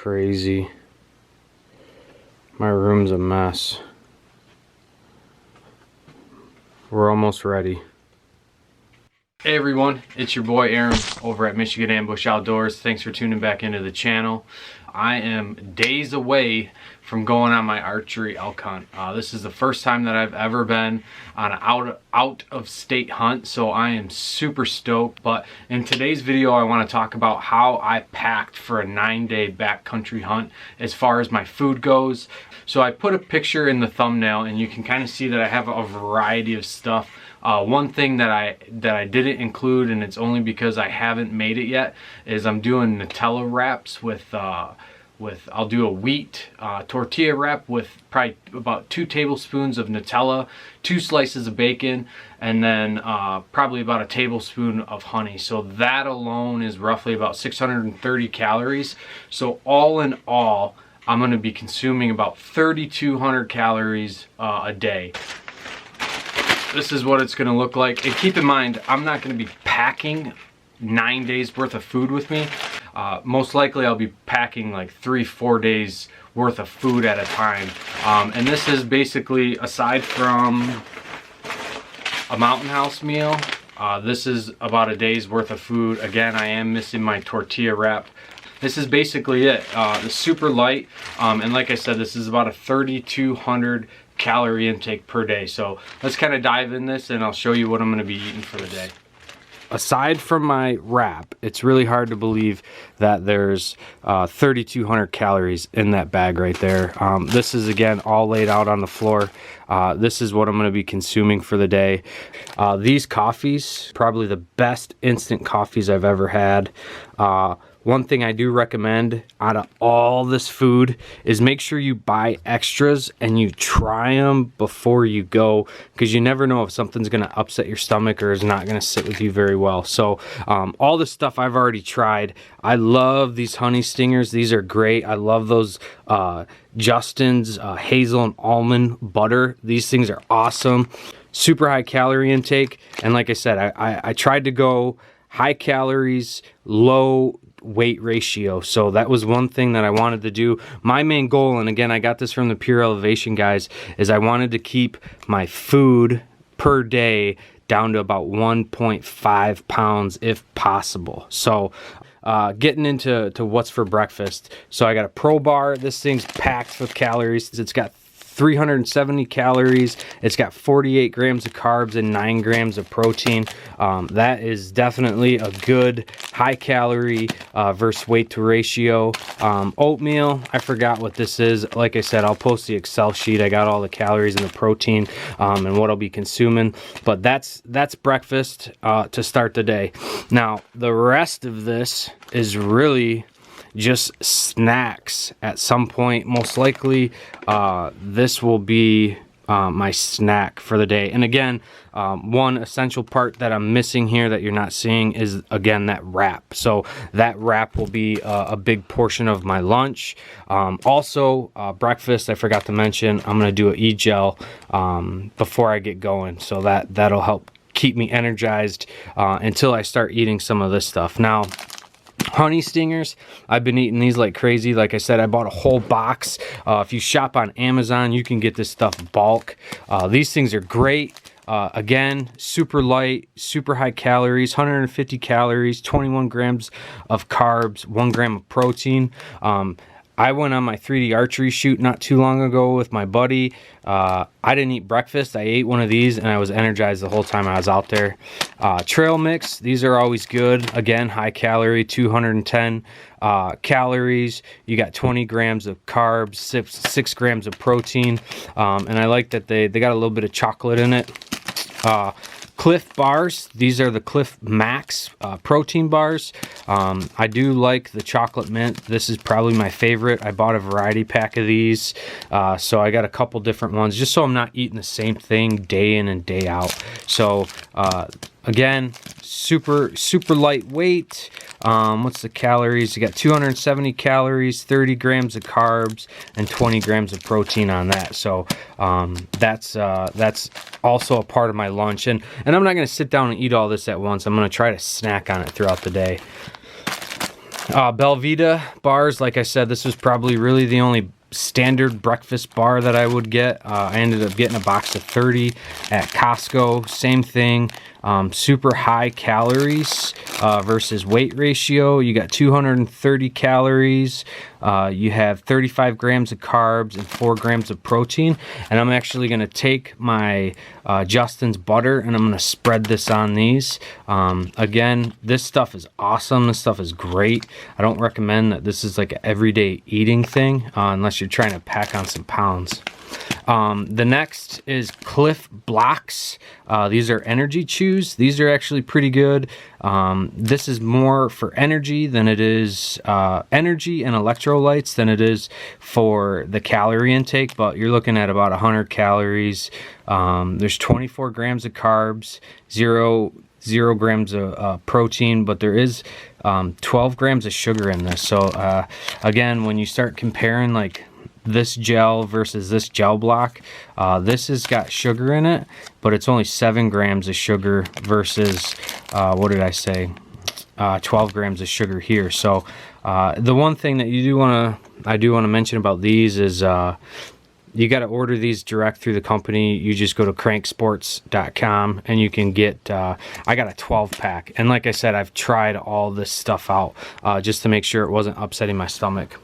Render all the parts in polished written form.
crazy. My room's a mess. We're almost ready. Hey everyone, it's your boy Aaron over at Michigan Ambush Outdoors. Thanks for tuning back into the channel. I am days away from going on my archery elk hunt. This is the first time that I've ever been on an out of state hunt, so I am super stoked. But in today's video, I want to talk about how I packed for a 9-day backcountry hunt as far as my food goes. So I put a picture in the thumbnail, and you can kind of see that I have a variety of stuff. One thing that I didn't include, and it's only because I haven't made it yet, is I'm doing Nutella wraps with I'll do a wheat tortilla wrap with probably about 2 tablespoons of Nutella, 2 slices of bacon, and then probably about a tablespoon of honey. So that alone is roughly about 630 calories. So all in all, I'm going to be consuming about 3,200 calories a day. This is what it's going to look like. And keep in mind, I'm not going to be packing 9 days worth of food with me. Most likely I'll be packing like 3-4 days worth of food at a time. And this is basically, aside from a Mountain House meal, this is about a day's worth of food. Again, I am missing my tortilla wrap. This is basically it. It's super light. And like I said, this is about a 3,200 calorie intake per day. So let's kind of dive in this and I'll show you what I'm going to be eating for the day. Aside from my wrap, it's really hard to believe that there's 3,200 calories in that bag right there. This is, again, all laid out on the floor. This is what I'm going to be consuming for the day. These coffees, probably the best instant coffees I've ever had. One thing I do recommend out of all this food is make sure you buy extras and you try them before you go, because you never know if something's going to upset your stomach or is not going to sit with you very well. So all this stuff I've already tried. I love these honey stingers. These are great. I love those Justin's hazel and almond butter. These things are awesome. Super high calorie intake. And like I said, I tried to go high calories, low weight ratio. So that was one thing that I wanted to do. My main goal, and again, I got this from the Pure Elevation guys, is I wanted to keep my food per day down to about 1.5 pounds if possible. So getting into what's for breakfast. So I got a Pro Bar. This thing's packed with calories. It's got 370 calories. It's got 48 grams of carbs and 9 grams of protein. That is definitely a good high calorie versus weight to ratio. Oatmeal, I forgot what this is. Like I said, I'll post the Excel sheet. I got all the calories and the protein and what I'll be consuming. But that's breakfast to start the day. Now, the rest of this is really just snacks at some point. Most likely this will be my snack for the day. And again, one essential part that I'm missing here that you're not seeing is, again, that wrap. So that wrap will be a big portion of my lunch. Also breakfast, I forgot to mention, I'm going to do an e-gel before I get going, so that'll help keep me energized until I start eating some of this stuff. Now, honey stingers, I've been eating these like crazy. Like I said, I bought a whole box. If you shop on Amazon, you can get this stuff bulk. These things are great. Again, super light, super high calories, 150 calories, 21 grams of carbs, 1 gram of protein. I went on my 3D archery shoot not too long ago with my buddy. I didn't eat breakfast. I ate one of these and I was energized the whole time I was out there. Trail mix, these are always good. Again, high calorie, 210 calories. You got 20 grams of carbs, 6 grams of protein. And I like that they got a little bit of chocolate in it. Cliff bars, these are the Cliff Max protein bars. I do like the chocolate mint. This is probably my favorite. I bought a variety pack of these, so I got a couple different ones just so I'm not eating the same thing day in and day out. So again, super lightweight. What's the calories? You got 270 calories, 30 grams of carbs, and 20 grams of protein on that. So that's also a part of my lunch. And I'm not going to sit down and eat all this at once. I'm going to try to snack on it throughout the day. Belvita bars, like I said, this was probably really the only standard breakfast bar that I would get. I ended up getting a box of 30 at Costco. Same thing, super high calories versus weight ratio. You got 230 calories. You have 35 grams of carbs and 4 grams of protein. And I'm actually going to take my Justin's butter and I'm going to spread this on these. Again, this stuff is awesome. This stuff is great. I don't recommend that this is like an everyday eating thing unless you're trying to pack on some pounds. The next is Cliff Blocks. These are energy chews. These are actually pretty good. This is more for energy than it is energy and electrolytes than it is for the calorie intake, but you're looking at about 100 calories. There's 24 grams of carbs, 0 grams of protein, but there is 12 grams of sugar in this. So again, when you start comparing like this gel versus this gel block, this has got sugar in it, but it's only 7 grams of sugar versus what did I say, 12 grams of sugar here. So the one thing that I do want to mention about these is you got to order these direct through the company. You just go to cranksports.com and you can get, I got a 12 pack. And like I said, I've tried all this stuff out just to make sure it wasn't upsetting my stomach.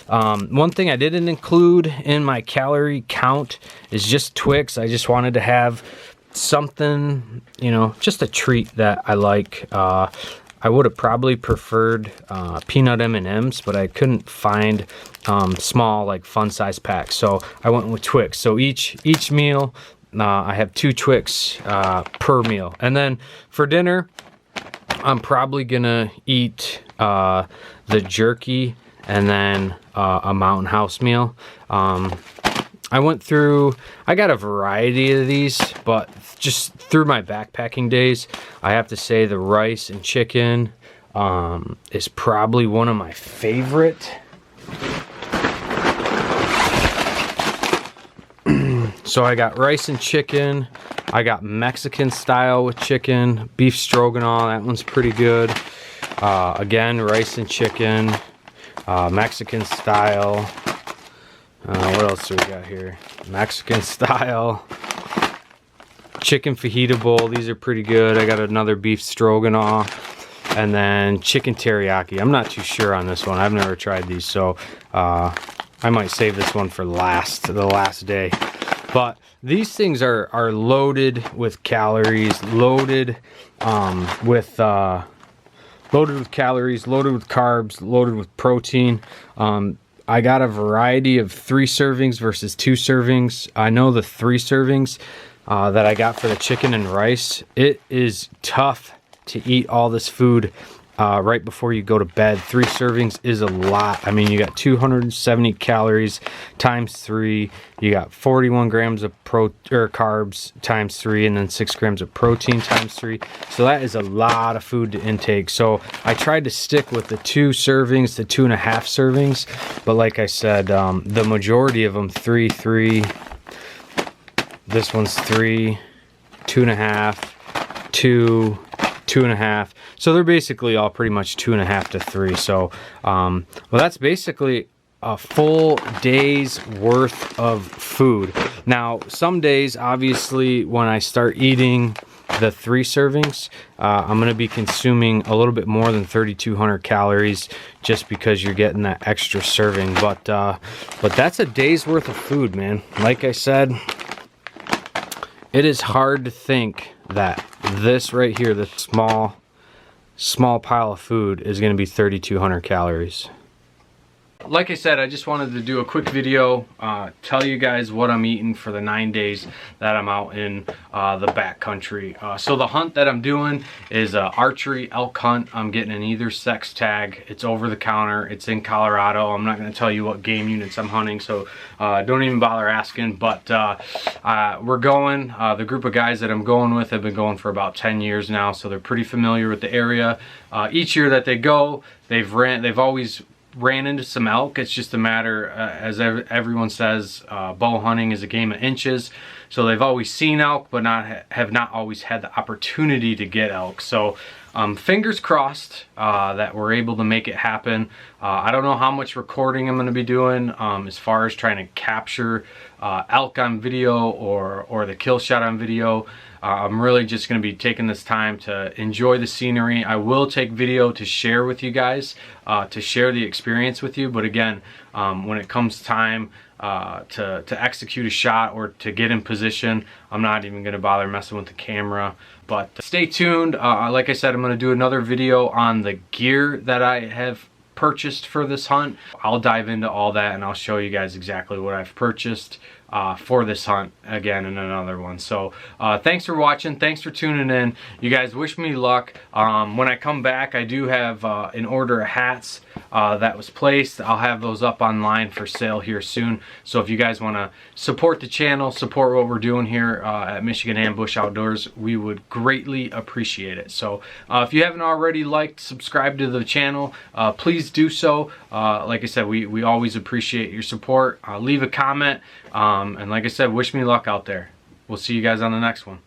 One thing I didn't include in my calorie count is just Twix. I just wanted to have something, you know, just a treat that I like. I would have probably preferred peanut M&Ms, but I couldn't find small, like fun size packs, so I went with Twix. So each meal, I have 2 Twix per meal. And then for dinner, I'm probably gonna eat the jerky and then a Mountain House meal. I got a variety of these, but just through my backpacking days, I have to say the rice and chicken is probably one of my favorite. So I got rice and chicken. I got Mexican style with chicken, beef stroganoff, that one's pretty good. Again, rice and chicken, Mexican style. What else do we got here? Mexican style. Chicken fajita bowl. These are pretty good. I got another beef stroganoff. And then chicken teriyaki. I'm not too sure on this one. I've never tried these, so I might save this one for the last day. But these things are loaded with calories, loaded with calories, loaded with carbs, loaded with protein. I got a variety of 3 servings versus 2 servings. I know the 3 servings that I got for the chicken and rice, it is tough to eat all this food right before you go to bed. 3 servings is a lot. I mean, you got 270 calories times 3. You got 41 grams of carbs times 3, and then 6 grams of protein times 3. So that is a lot of food to intake. So I tried to stick with the 2 servings to 2.5 servings, but like I said, the majority of them 3. This one's 3, 2.5, 2, 2.5. So they're basically all pretty much 2.5 to 3. So, well, that's basically a full day's worth of food. Now, some days, obviously, when I start eating the 3 servings, I'm going to be consuming a little bit more than 3,200 calories just because you're getting that extra serving. But that's a day's worth of food, man. Like I said, it is hard to think that this right here, this small pile of food, is going to be 3,200 calories. Like I said, I just wanted to do a quick video, tell you guys what I'm eating for the 9 days that I'm out in the backcountry. So the hunt that I'm doing is an archery elk hunt. I'm getting an either sex tag. It's over the counter. It's in Colorado. I'm not going to tell you what game units I'm hunting, so don't even bother asking. But we're going. The group of guys that I'm going with have been going for about 10 years now, so they're pretty familiar with the area. Each year that they go, they've always ran into some elk. It's just a matter, as everyone says, bow hunting is a game of inches. So they've always seen elk, but have not always had the opportunity to get elk. So fingers crossed that we're able to make it happen. I don't know how much recording I'm going to be doing as far as trying to capture elk on video or the kill shot on video. I'm really just going to be taking this time to enjoy the scenery. I will take video to share with you guys, to share the experience with you. But again, when it comes time to execute a shot or to get in position, I'm not even going to bother messing with the camera. But stay tuned. Like I said, I'm going to do another video on the gear that I have purchased for this hunt. I'll dive into all that and I'll show you guys exactly what I've purchased for this hunt again in another one. So thanks for watching, thanks for tuning in. You guys wish me luck. When I come back, I do have an order of hats that was placed. I'll have those up online for sale here soon. So if you guys want to support the channel, support what we're doing here at Michigan Ambush Outdoors, we would greatly appreciate it. So if you haven't already liked, subscribed to the channel, please do so. Like I said, we always appreciate your support. Leave a comment. And like I said, wish me luck out there. We'll see you guys on the next one.